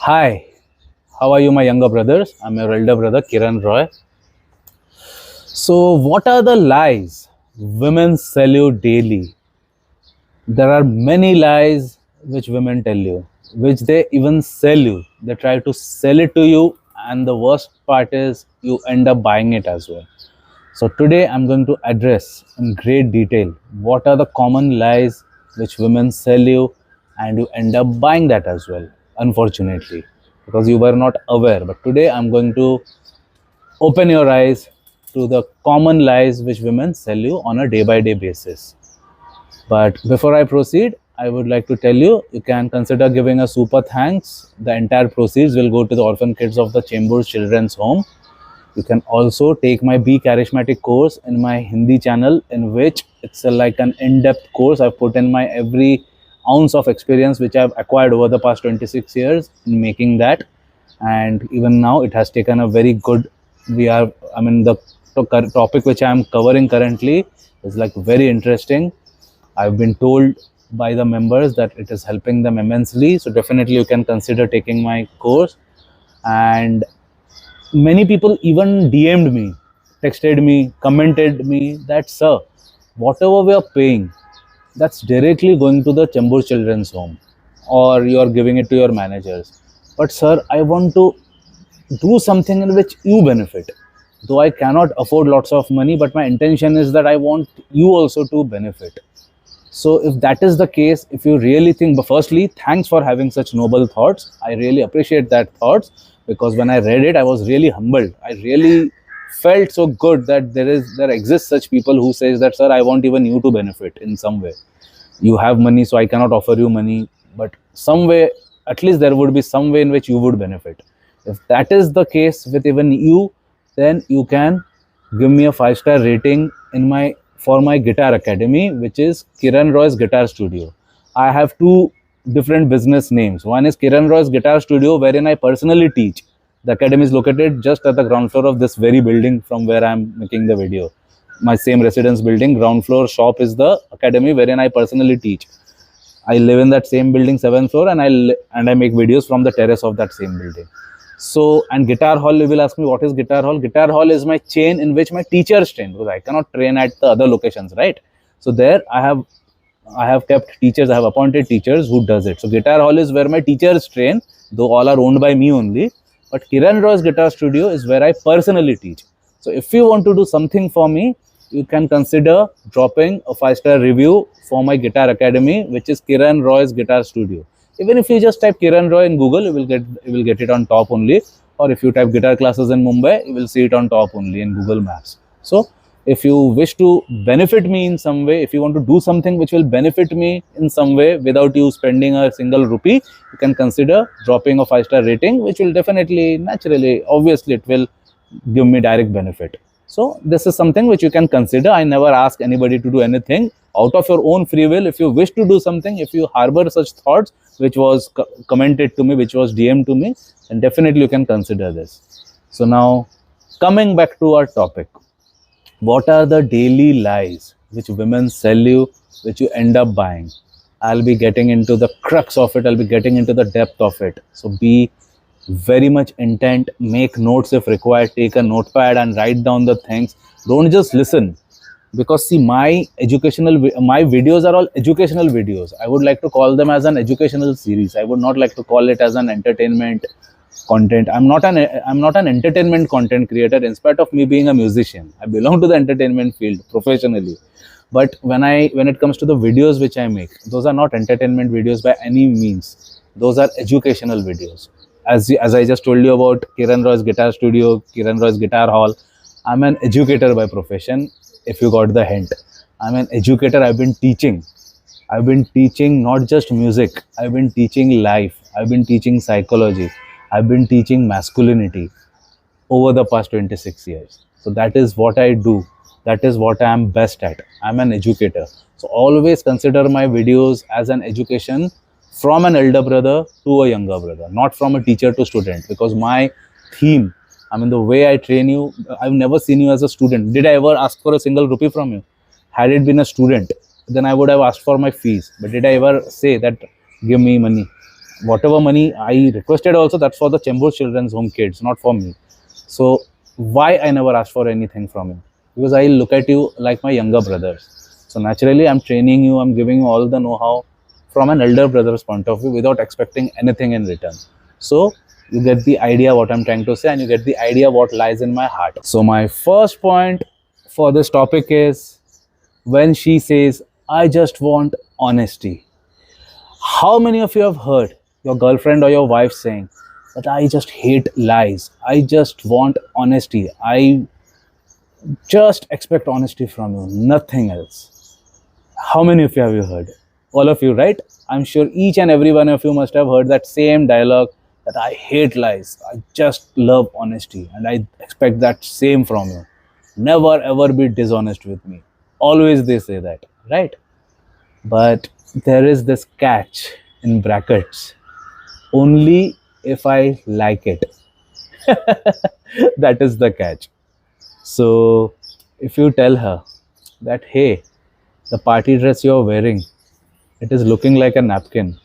Hi, how are you, my younger brothers? I'm your elder brother, Kiran Roy. So, what are the lies women sell you daily? There are many lies which women tell you, which they even sell you. They try to sell it to you, and the worst part is you end up buying it as well. So, today I'm going to address in great detail what are the common lies which women sell you, and you end up buying that as well, unfortunately, because you were not aware. But today I'm going to open your eyes to the common lies which women sell you on a day by day basis. But before I proceed, I would like to tell you, you can consider giving a super thanks. The entire proceeds will go to the orphan kids of the Chambers Children's Home. You can also take my Be Charismatic course in my Hindi channel, in which it's like an in-depth course. I've put in my every ounce of experience which I've acquired over the past 26 years in making that. And even now it has taken a very good, the topic which I'm covering currently is like very interesting. I've been told by the members that it is helping them immensely. So definitely you can consider taking my course. And many people even DM'd me, texted me, commented me that, sir, whatever we are paying, that's directly going to the Chambur Children's Home, or you are giving it to your managers. But sir, I want to do something in which you benefit. Though I cannot afford lots of money, but my intention is that I want you also to benefit. So if that is the case, if you really think, but firstly, thanks for having such noble thoughts. I really appreciate that thoughts, because when I read it, I was really humbled. I really felt so good that there exists such people who says that, sir, I want even you to benefit in some way. You have money, so I cannot offer you money, but some way, at least there would be some way in which you would benefit. If that is the case with even you, then you can give me a 5-star rating in my for my guitar academy, which is Kiran Roy's Guitar Studio. I have two different business names. One is Kiran Roy's Guitar Studio, wherein I personally teach. The academy is located just at the ground floor of this very building from where I'm making the video. My same residence building, ground floor shop is the academy wherein I personally teach. I live in that same building, 7th floor, and I make videos from the terrace of that same building. So, and guitar hall, you will ask me, what is guitar hall? Guitar hall is my chain in which my teachers train, because I cannot train at the other locations, right? So there I have kept teachers, I have appointed teachers who does it. So guitar hall is where my teachers train, though all are owned by me only. But Kiran Roy's Guitar Studio is where I personally teach. So if you want to do something for me, you can consider dropping a 5-star review for my guitar academy, which is Kiran Roy's Guitar Studio. Even if you just type Kiran Roy in Google, you will get it on top only. Or if you type guitar classes in Mumbai, you will see it on top only in Google Maps. So if you wish to benefit me in some way, if you want to do something which will benefit me in some way without you spending a single rupee, you can consider dropping a 5-star rating, which will definitely, naturally, obviously, it will give me direct benefit. So this is something which you can consider. I never ask anybody to do anything. Out of your own free will, if you wish to do something, if you harbor such thoughts, which was commented to me, which was DM'd to me, then definitely you can consider this. So now, coming back to our topic, what are the daily lies which women sell you, which you end up buying? I'll be getting into the crux of it. I'll be getting into the depth of it. So be very much intent, make notes if required, take a notepad and write down the things. Don't just listen, because see, my videos are all educational videos. I would like to call them as an educational series. I would not like to call it as an entertainment content. I'm not an entertainment content creator, in spite of me being a musician. I belong to the entertainment field professionally. But when it comes to the videos which I make, those are not entertainment videos by any means. Those are educational videos. As I just told you about Kiran Roy's Guitar Studio, Kiran Roy's Guitar Hall, I'm an educator by profession, if you got the hint. I'm an educator. I've been teaching not just music. I've been teaching life. I've been teaching psychology. I've been teaching masculinity over the past 26 years. So that is what I do. That is what I am best at. I'm an educator. So always consider my videos as an education from an elder brother to a younger brother, not from a teacher to student, because my theme, the way I train you, I've never seen you as a student. Did I ever ask for a single rupee from you? Had it been a student, then I would have asked for my fees. But did I ever say that, give me money? whatever money I requested also, that's for the Chembur Children's Home kids, not for me. So why I never asked for anything from you? Because I look at you like my younger brothers. So naturally, I'm training you, I'm giving you all the know-how from an elder brother's point of view without expecting anything in return. So you get the idea what I'm trying to say, and you get the idea what lies in my heart. So my first point for this topic is when she says, I just want honesty. How many of you have heard your girlfriend or your wife saying that I just hate lies? I just want honesty. I just expect honesty from you, nothing else. How many of you have you heard? All of you, right? I'm sure each and every one of you must have heard that same dialogue that I hate lies. I just love honesty and I expect that same from you. Never ever be dishonest with me. Always they say that, right? But there is this catch in brackets. Only if I like it. That is the catch. So if you tell her that, hey, the party dress you're wearing, it is looking like a napkin,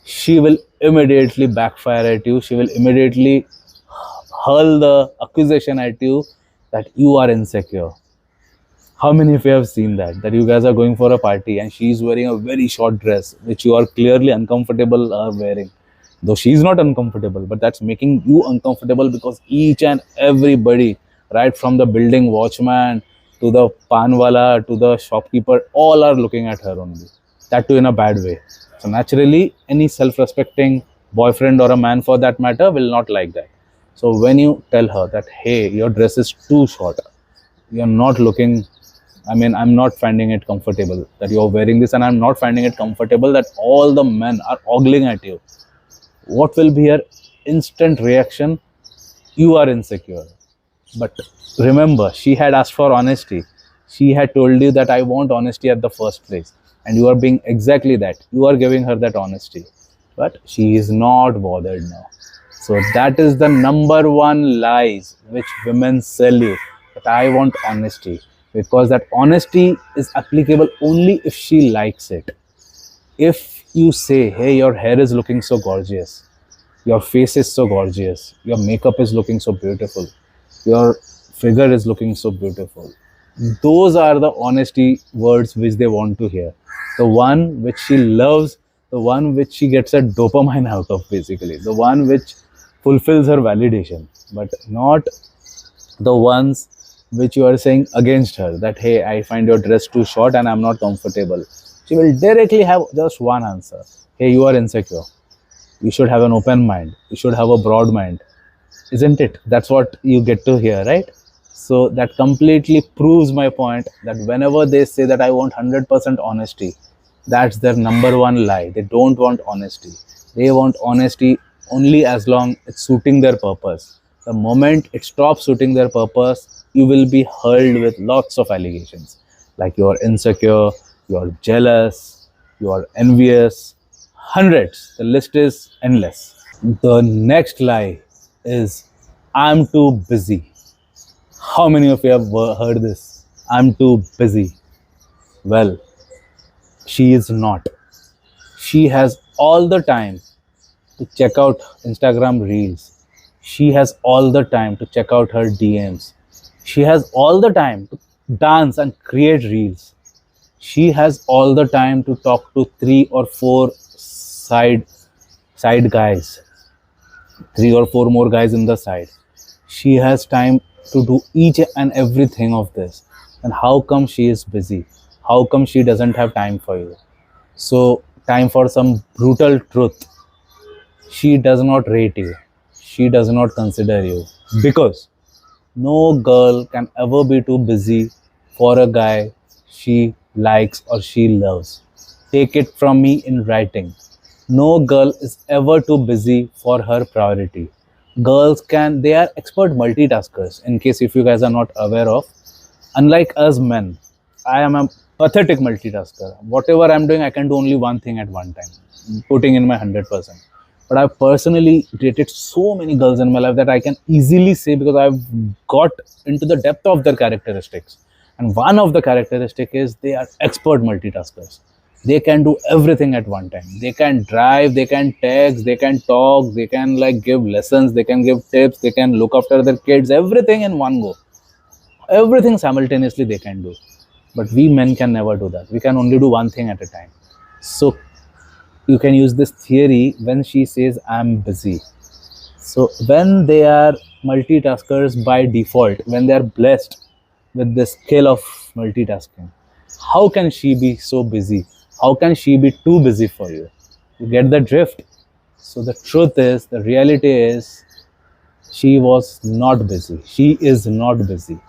she will immediately backfire at you. She will immediately hurl the accusation at you that you are insecure. How many of you have seen that? That you guys are going for a party and she's wearing a very short dress, which you are clearly uncomfortable wearing. Though she's not uncomfortable, but that's making you uncomfortable because each and everybody, right from the building watchman to the panwala to the shopkeeper, all are looking at her only. That too in a bad way. So naturally, any self-respecting boyfriend or a man for that matter will not like that. So when you tell her that, hey, your dress is too short, you're not looking, I mean, I'm not finding it comfortable that you're wearing this, and I'm not finding it comfortable that all the men are ogling at you. What will be your instant reaction? You are insecure. But remember, she had asked for honesty. She had told you that I want honesty at the first place. And you are being exactly that. You are giving her that honesty. But she is not bothered now. So that is the number one lies which women sell you. That I want honesty. Because that honesty is applicable only if she likes it. If you say, hey, your hair is looking so gorgeous, your face is so gorgeous, your makeup is looking so beautiful, your figure is looking so beautiful, those are the honesty words which they want to hear. The one which she loves, the one which she gets a dopamine out of, basically, the one which fulfills her validation, but not the ones which you are saying against her, that hey, I find your dress too short and I'm not comfortable. She will directly have just one answer: hey, you are insecure, you should have an open mind, you should have a broad mind, isn't it? That's what you get to hear, right? So that completely proves my point that whenever they say that I want 100% honesty, that's their number one lie. They don't want honesty. They want honesty only as long it's suiting their purpose. The moment it stops suiting their purpose, you will be hurled with lots of allegations like you're insecure, you're jealous, you're envious, hundreds. The list is endless. The next lie is, I'm too busy. How many of you have heard this? I'm too busy. Well, she is not. She has all the time to check out Instagram reels. She has all the time to check out her DMs. She has all the time to dance and create reels. She has all the time to talk to three or four side guys, three or four more guys in the side. She has time to do each and everything of this. And how come she is busy? How come she doesn't have time for you? So, time for some brutal truth. She does not rate you. She does not consider you. Because no girl can ever be too busy for a guy she likes or she loves. Take it from me in writing. No girl is ever too busy for her priority. Girls they are expert multitaskers. In case if you guys are not aware of, unlike us men, I am a pathetic multitasker. Whatever I'm doing, I can do only one thing at one time, putting in my 100%. But I've personally dated so many girls in my life that I can easily say, because I've got into the depth of their characteristics. And one of the characteristic is they are expert multitaskers. They can do everything at one time. They can drive, they can text, they can talk, they can like give lessons, they can give tips, they can look after their kids, everything in one go. Everything simultaneously they can do. But we men can never do that. We can only do one thing at a time. So you can use this theory when she says I'm busy. So when they are multitaskers by default, when they are blessed with the skill of multitasking, how can she be so busy? How can she be too busy for you? You get the drift. So the truth is, the reality is, she was not busy. She is not busy.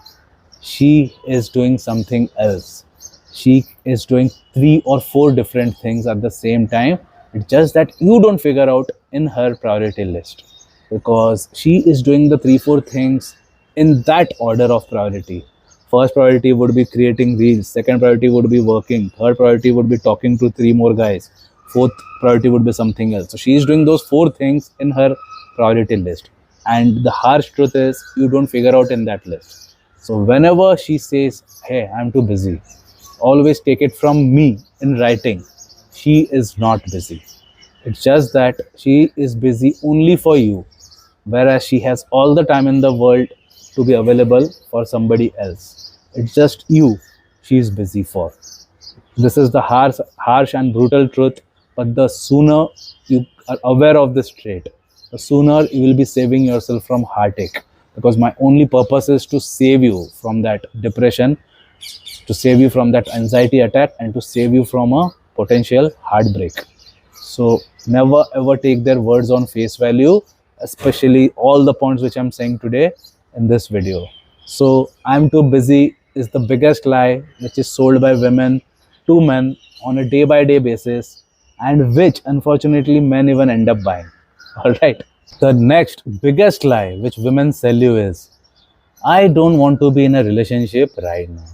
She is doing something else. She is doing 3 or 4 different things at the same time. It's just that you don't figure out in her priority list, because she is doing the 3 4 things in that order of priority. First priority would be creating reels, second priority would be working, third priority would be talking to 3 more guys, fourth priority would be something else. So she is doing those 4 things in her priority list, and the harsh truth is you don't figure out in that list. So whenever she says, hey, I'm too busy, always take it from me in writing. She is not busy. It's just that she is busy only for you, whereas she has all the time in the world to be available for somebody else. It's just you she is busy for. This is the harsh and brutal truth. But the sooner you are aware of this trait, the sooner you will be saving yourself from heartache. Because my only purpose is to save you from that depression, to save you from that anxiety attack, and to save you from a potential heartbreak. So never ever take their words on face value, especially all the points which I'm saying today in this video. So I'm too busy is the biggest lie which is sold by women to men on a day by day basis, and which unfortunately men even end up buying. All right. The next biggest lie which women sell you is, I don't want to be in a relationship right now.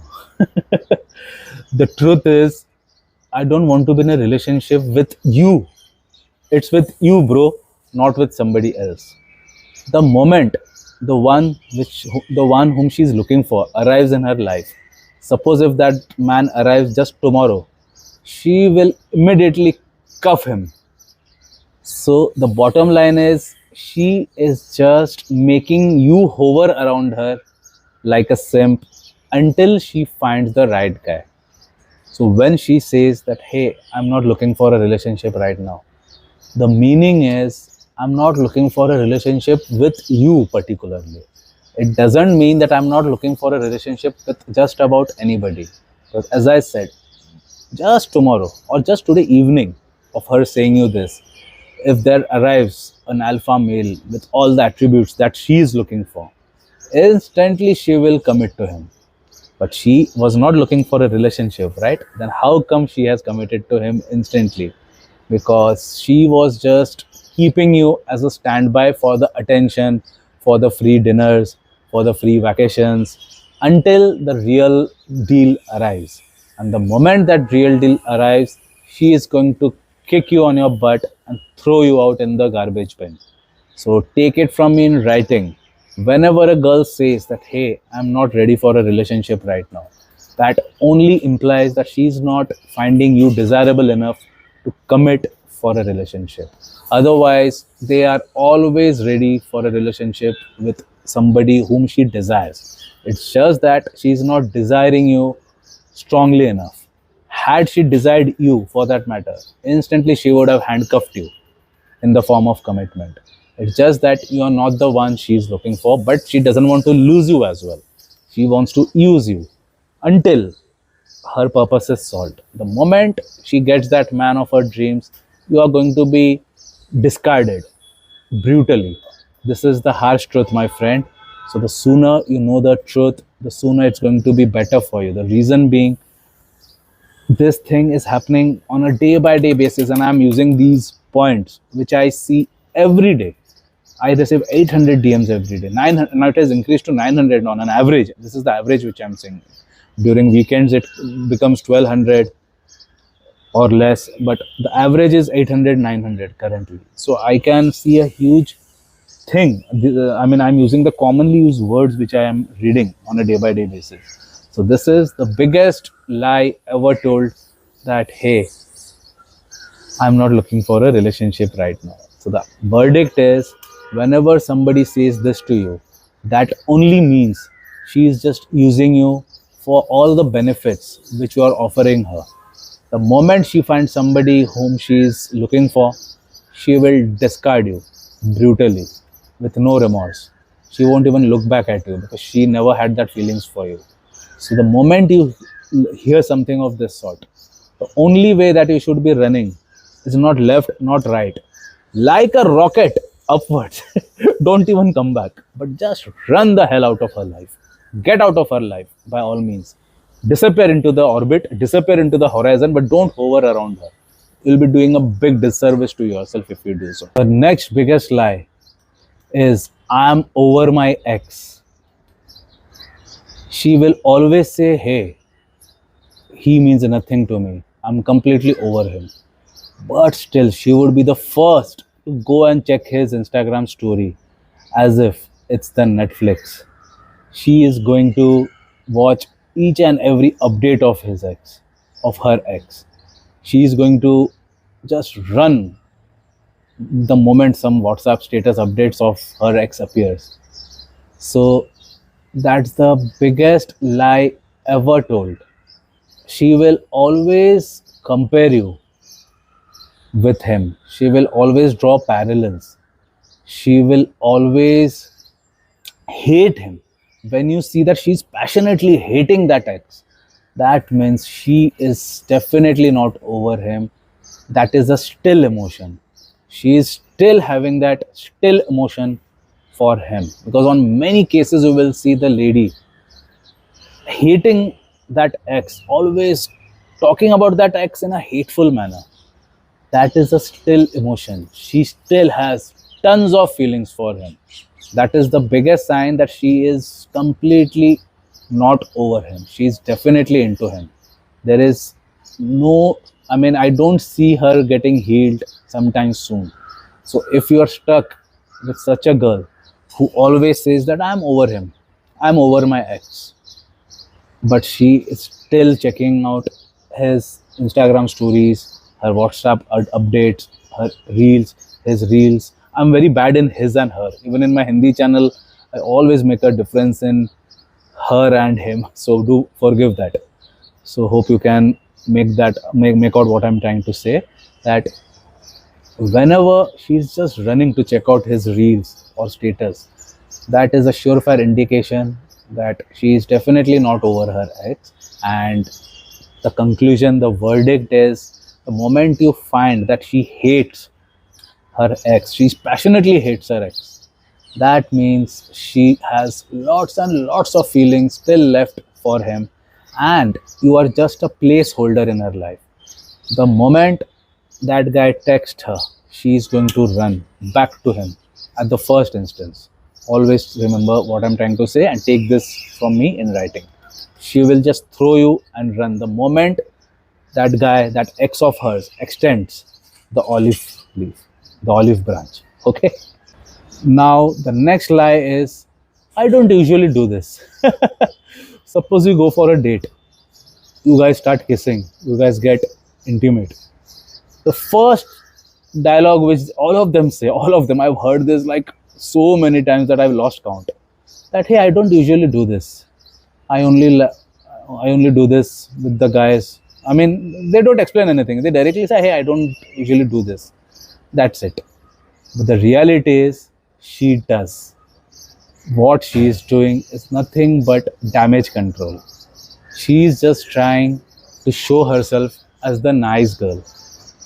The truth is, I don't want to be in a relationship with you. It's with you, bro, not with somebody else. The moment the one whom she's looking for arrives in her life, suppose if that man arrives just tomorrow, she will immediately cuff him. So the bottom line is, she is just making you hover around her like a simp until she finds the right guy. So when she says that, hey, I'm not looking for a relationship right now, the meaning is, I'm not looking for a relationship with you particularly. It doesn't mean that I'm not looking for a relationship with just about anybody. Because as I said, just tomorrow or just today evening of her saying you this, if there arrives an alpha male with all the attributes that she is looking for, instantly she will commit to him. But she was not looking for a relationship, right? Then how come she has committed to him instantly? Because she was just keeping you as a standby for the attention, for the free dinners, for the free vacations, until the real deal arrives. And the moment that real deal arrives, she is going to kick you on your butt and throw you out in the garbage bin. So take it from me in writing. Whenever a girl says that, hey, I'm not ready for a relationship right now, that only implies that she's not finding you desirable enough to commit for a relationship. Otherwise, they are always ready for a relationship with somebody whom she desires. It's just that she's not desiring you strongly enough. Had she desired you, for that matter, instantly she would have handcuffed you in the form of commitment. It's just that you are not the one she's looking for, but she doesn't want to lose you as well. She wants to use you until her purpose is solved. The moment she gets that man of her dreams, you are going to be discarded brutally. This is the harsh truth, my friend. So the sooner you know the truth, the sooner it's going to be better for you. The reason being, this thing is happening on a day by day basis, and I'm using these points which I see every day. I receive 800 DMs every day. 900, now it has increased to 900 on an average. This is the average which I'm saying. During weekends it becomes 1200 or less, but the average is 800 900 currently. So I can see a huge thing. I mean, I'm using the commonly used words which I am reading on a day by day basis. So this is the biggest lie ever told, that hey, I'm not looking for a relationship right now. So the verdict is, whenever somebody says this to you, that only means she is just using you for all the benefits which you are offering her. The moment she finds somebody whom she is looking for, she will discard you brutally with no remorse. She won't even look back at you because she never had that feelings for you. So the moment you hear something of this sort, the only way that you should be running is not left, not right. Like a rocket upwards. Don't even come back, but just run the hell out of her life. Get out of her life by all means. Disappear into the orbit, disappear into the horizon, but don't hover around her. You'll be doing a big disservice to yourself if you do so. The next biggest lie is, I'm over my ex. She will always say, hey, he means nothing to me. I'm completely over him. But still, she would be the first to go and check his Instagram story as if it's the Netflix. She is going to watch each and every update of his ex, of her ex. She is going to just run the moment some WhatsApp status updates of her ex appears. So that's the biggest lie ever told. She will always compare you with him. She will always draw parallels. She will always hate him. When you see that she's passionately hating that ex, that means she is definitely not over him. That is a still emotion. She is still having that still emotion for him. Because on many cases, you will see the lady hating that ex, always talking about that ex in a hateful manner. That is a still emotion. She still has tons of feelings for him. That is the biggest sign that she is completely not over him. She is definitely into him. There is no, I mean, I don't see her getting healed sometime soon. So if you are stuck with such a girl who always says that I'm over him, I'm over my ex, but she is still checking out his Instagram stories, her WhatsApp updates, her reels, his reels. I'm very bad in his and her. Even in my Hindi channel, I always make a difference in her and him. So do forgive that. So hope you can make out what I'm trying to say. That whenever she's just running to check out his reels or status, that is a surefire indication that she is definitely not over her ex. And the conclusion, the verdict is, the moment you find that she hates her ex, she passionately hates her ex, that means she has lots and lots of feelings still left for him, and you are just a placeholder in her life. The moment that guy texts her, she is going to run back to him at the first instance. Always remember what I'm trying to say and take this from me in writing. She will just throw you and run the moment that guy, that ex of hers, extends the olive leaf, the olive branch. Okay. Now, the next lie is, I don't usually do this. Suppose you go for a date, you guys start kissing, you guys get intimate. The first dialogue which all of them say, all of them, I've heard this like so many times that I've lost count, that hey, I don't usually do this. I only I only do this with the guys. I mean, they don't explain anything. They directly say, hey, I don't usually do this. That's it. But the reality is, she does. What she is doing is nothing but damage control. She is just trying to show herself as the nice girl.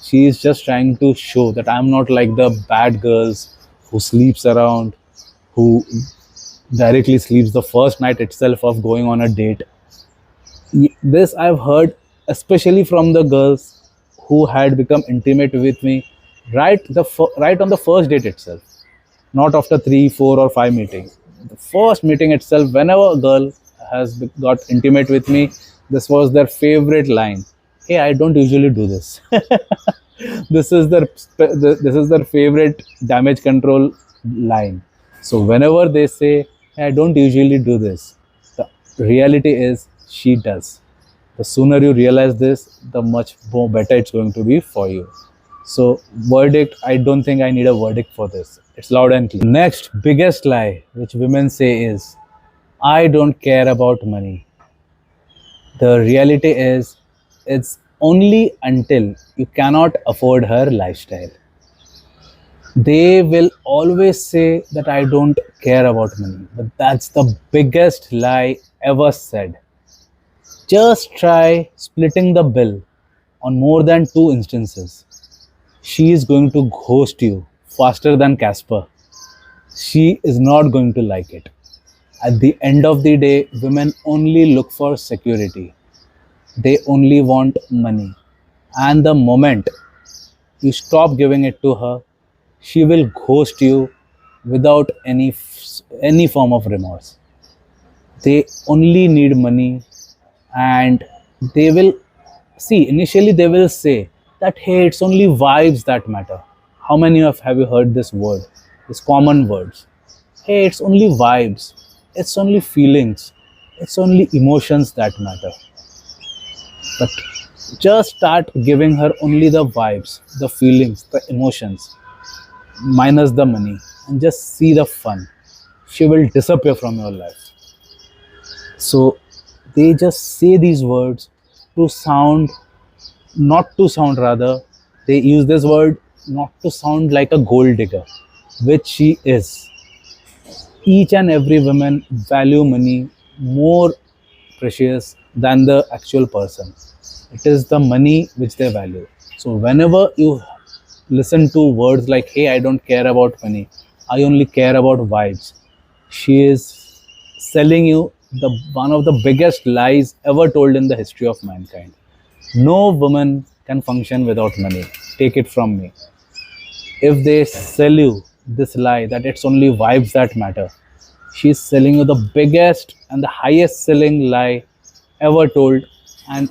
She is just trying to show that I'm not like the bad girls who sleeps around, who directly sleeps the first night itself of going on a date. This I've heard especially from the girls who had become intimate with me right on the first date itself, not after 3, 4, or 5 meetings. The first meeting itself, whenever a girl has got intimate with me, this was their favorite line. Hey, I don't usually do this. This is their favorite damage control line. So whenever they say, hey, I don't usually do this, the reality is she does. The sooner you realize this, the much more better it's going to be for you. So, verdict, I don't think I need a verdict for this. It's loud and clear. Next biggest lie which women say is, I don't care about money. The reality is, it's only until you cannot afford her lifestyle. They will always say that I don't care about money, but that's the biggest lie ever said. Just try splitting the bill on more than two instances. She is going to ghost you faster than Casper. She is not going to like it. At the end of the day, women only look for security. They only want money. And the moment you stop giving it to her, she will ghost you without any form of remorse. They only need money, and they will see, initially they will say that, hey, it's only vibes that matter. How many of have you heard this word, this common words? Hey, it's only vibes, it's only feelings, it's only emotions that matter. But just start giving her only the vibes, the feelings, the emotions, minus the money, and just see the fun. She will disappear from your life. So they just say these words to sound, not to sound rather, they use this word not to sound like a gold digger, which she is. Each and every woman value money more precious than the actual person. It is the money which they value. So whenever you listen to words like, hey, I don't care about money, I only care about vibes, she is selling you the one of the biggest lies ever told in the history of mankind. No woman can function without money. Take it from me. If they sell you this lie that it's only vibes that matter, she's selling you the biggest and the highest selling lie ever told. And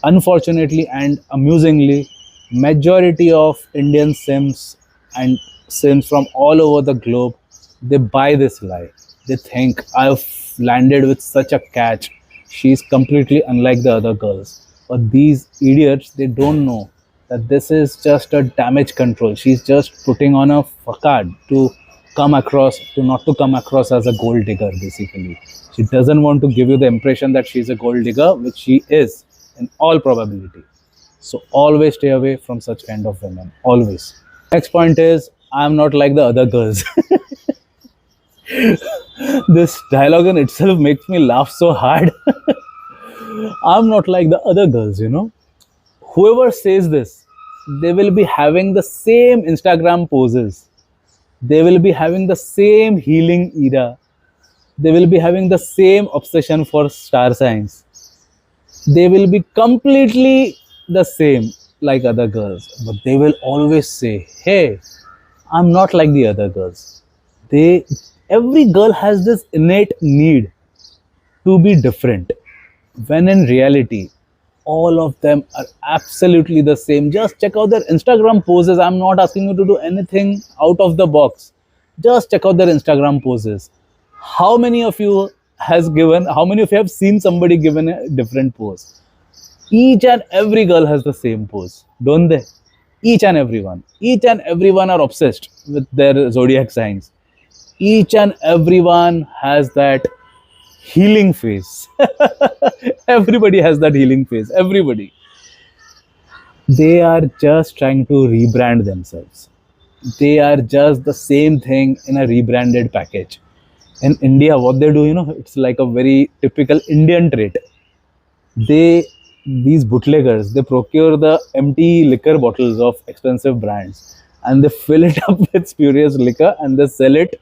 unfortunately and amusingly, majority of Indian sims and sims from all over the globe, they buy this lie. They think, I've landed with such a catch, she's completely unlike the other girls. But these idiots, they don't know that this is just a damage control. She's just putting on a facade to come across, to not to come across as a gold digger basically. She doesn't want to give you the impression that she's a gold digger, which she is in all probability. So always stay away from such kind of women. Always. Next point is, I'm not like the other girls. This dialogue in itself makes me laugh so hard. I'm not like the other girls, you know. Whoever says this, they will be having the same Instagram poses. They will be having the same healing era. They will be having the same obsession for star signs. They will be completely the same like other girls, but they will always say, hey, I'm not like the other girls. They, every girl has this innate need to be different, when in reality all of them are absolutely the same. Just check out their Instagram poses. I'm not asking you to do anything out of the box. Just check out their Instagram poses. How many of you has given, how many of you have seen somebody given a different pose? Each and every girl has the same pose, don't they? Each and everyone. Each and everyone are obsessed with their zodiac signs. Each and everyone has that healing face. Everybody has that healing face. Everybody. They are just trying to rebrand themselves. They are just the same thing in a rebranded package. In India, what they do, you know, it's like a very typical Indian trait. They, these bootleggers, they procure the empty liquor bottles of expensive brands and they fill it up with spurious liquor and they sell it.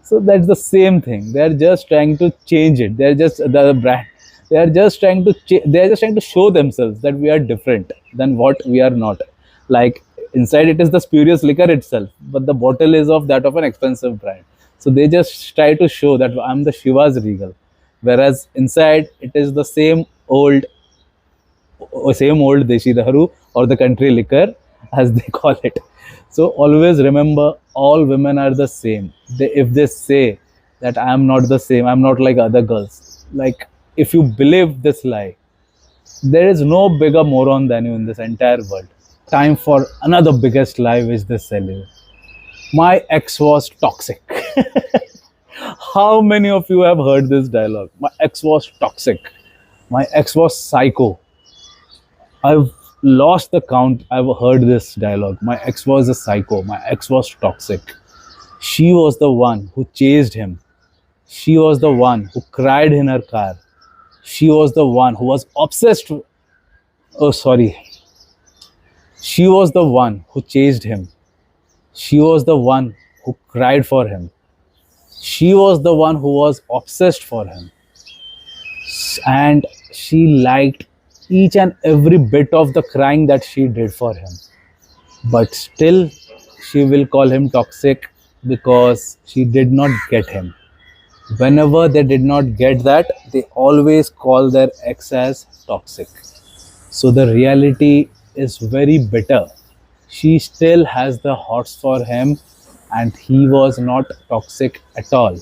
So that's the same thing. They are just trying to change it. They are just the brand. They are just trying to they are just trying to show themselves that we are different than what we are not. Like inside it is the spurious liquor itself, but the bottle is of that of an expensive brand. So they just try to show that I'm the Shiva's Regal, whereas inside it is the same old Deshi Daru or the country liquor as they call it. So always remember, all women are the same. If they say that I am not the same, I'm not like other girls. Like if you believe this lie, there is no bigger moron than you in this entire world. Time for another biggest lie which they sell you. My ex was toxic. How many of you have heard this dialogue? My ex was toxic. My ex was psycho. I've lost the count. I've heard this dialogue. My ex was a psycho. My ex was toxic. She was the one who chased him. She was the one who cried in her car. She was the one who was obsessed. Oh, sorry. She was the one who chased him. She was the one who cried for him. She was the one who was obsessed for him. And she liked each and every bit of the crying that she did for him. But still, she will call him toxic because she did not get him. Whenever they did not get that, they always call their ex as toxic. So the reality is very bitter. She still has the hots for him, and he was not toxic at all.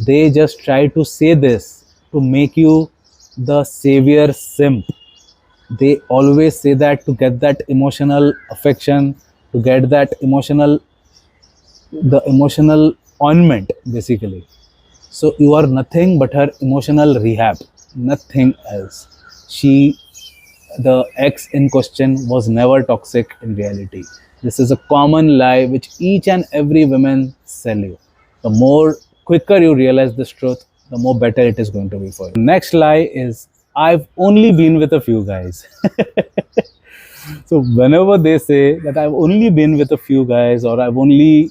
They just try to say this to make you the savior simp. They always say that to get that emotional affection, to get that emotional ointment basically. So you are nothing but her emotional rehab, nothing else. She, the ex in question, was never toxic in reality. This is a common lie which each and every woman sell you. The more quicker you realize this truth, the more better it is going to be for you. Next lie is, I've only been with a few guys. So whenever they say that I've only been with a few guys, or I've only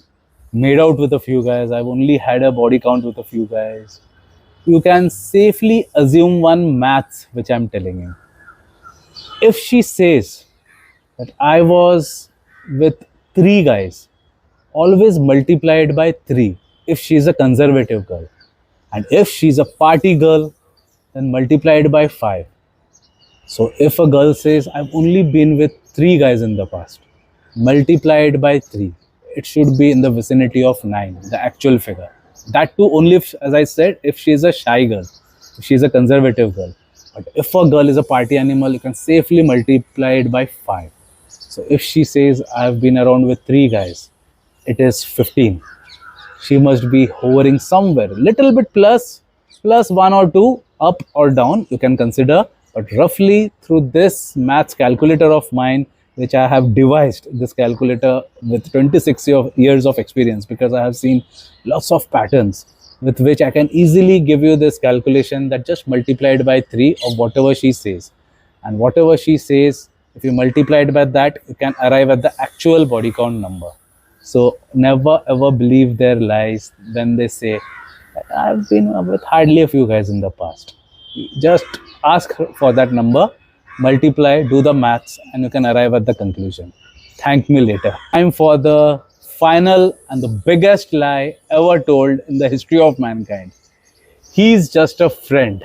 made out with a few guys, I've only had a body count with a few guys, you can safely assume one maths which I'm telling you. If she says that I was with 3 guys, always multiplied by 3 if she's a conservative girl. And if she's a party girl, then multiplied by 5. So if a girl says, I've only been with 3 guys in the past, multiplied by 3, it should be in the vicinity of 9, the actual figure. That too only if, as I said, if she is a shy girl, if she is a conservative girl. But if a girl is a party animal, you can safely multiply it by 5. So if she says, I've been around with 3 guys, it is 15. She must be hovering somewhere, little bit plus 1 or 2, up or down, you can consider. But roughly through this maths calculator of mine, which I have devised, this calculator with 26 years of experience, because I have seen lots of patterns with which I can easily give you this calculation that just multiplied by 3 of whatever she says. And whatever she says, if you multiply it by that, you can arrive at the actual body count number. So never ever believe their lies when they say, I've been with hardly a few guys in the past. Just ask for that number, multiply, do the maths, and you can arrive at the conclusion. Thank me later. Time for the final and the biggest lie ever told in the history of mankind. He's just a friend.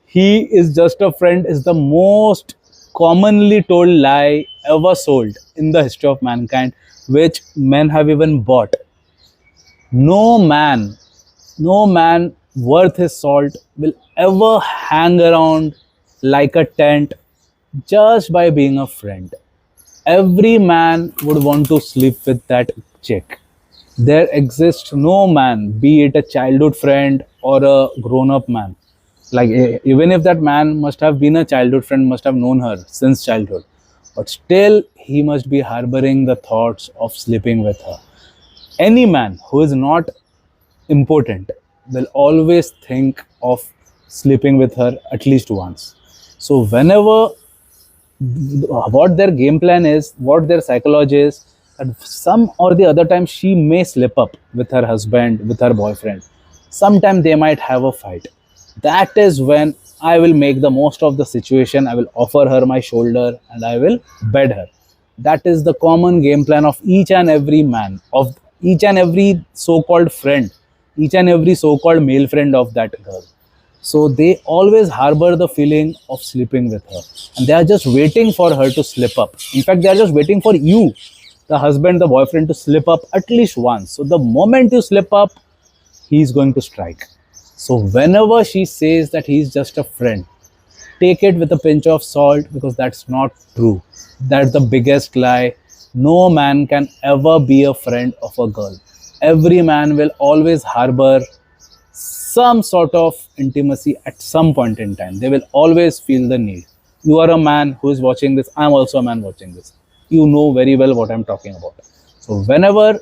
He is just a friend is the most commonly told lie ever sold in the history of mankind, which men have even bought. No man worth his salt will ever hang around like a tent just by being a friend. Every man would want to sleep with that chick. There exists no man, be it a childhood friend or a grown-up man. Like, even if that man must have been a childhood friend, must have known her since childhood, but still he must be harboring the thoughts of sleeping with her. Any man who is not important will always think of sleeping with her at least once. So whenever, what their game plan is, what their psychology is, at some or the other time she may slip up with her husband, with her boyfriend. Sometime they might have a fight. That is when I will make the most of the situation. I will offer her my shoulder and I will bed her. That is the common game plan of each and every man, of each and every so-called friend, each and every so-called male friend of that girl. So they always harbor the feeling of sleeping with her, and they are just waiting for her to slip up. In fact, they are just waiting for you, the husband, the boyfriend, to slip up at least once. So the moment you slip up, he is going to strike. So whenever she says that he is just a friend, take it with a pinch of salt, because that's not true. That's the biggest lie. No man can ever be a friend of a girl. Every man will always harbor some sort of intimacy at some point in time. They will always feel the need. You are a man who is watching this. I'm also a man watching this. You know very well what I'm talking about. So, whenever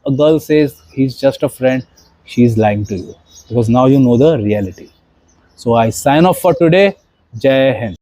a girl says he's just a friend, she's lying to you, because now you know the reality. So, I sign off for today. Jai Hind.